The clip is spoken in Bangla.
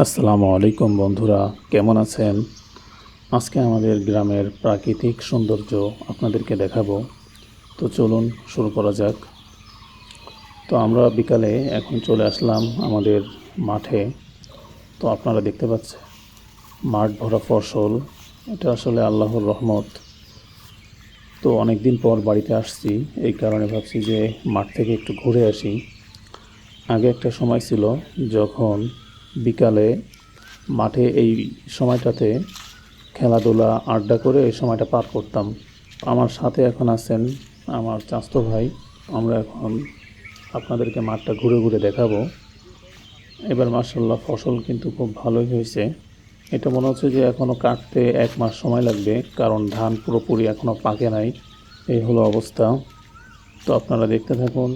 আসসালামু আলাইকুম বন্ধুরা, কেমন আছেন? আজকে আমাদের গ্রামের প্রাকৃতিক সৌন্দর্য আপনাদেরকে দেখাবো। তো চলুন শুরু করা যাক। তো আমরা বিকালে এখন চলে আসলাম আমাদের মাঠে। তো আপনারা দেখতে পাচ্ছেন মাঠ ভরা ফসল। এটা আসলে আল্লাহর রহমত। তো অনেক দিন পর বাড়িতে আসছি, এই কারণে ভাবছি যে মাঠ থেকে একটু ঘুরে আসি। আগে একটা সময় ছিল যখন বিকালে মাঠে এই সময়টাতে খেলাধুলা আড্ডা করে এই সময়টা পার করতাম। আমার সাথে এখন আছেন আমার চাচাতো ভাই। আমরা এখন আপনাদেরকে মাঠটা ঘুরে ঘুরে দেখাবো। এবার মাশাআল্লাহ ফসল কিন্তু খুব ভালোই হয়েছে। এটা মনে হচ্ছে যে এখনও কাটতে 1 মাস সময় লাগবে, কারণ ধান পুরোপুরি এখনও পাকে নাই। এই হলো অবস্থা। তো আপনারা দেখতে থাকুন।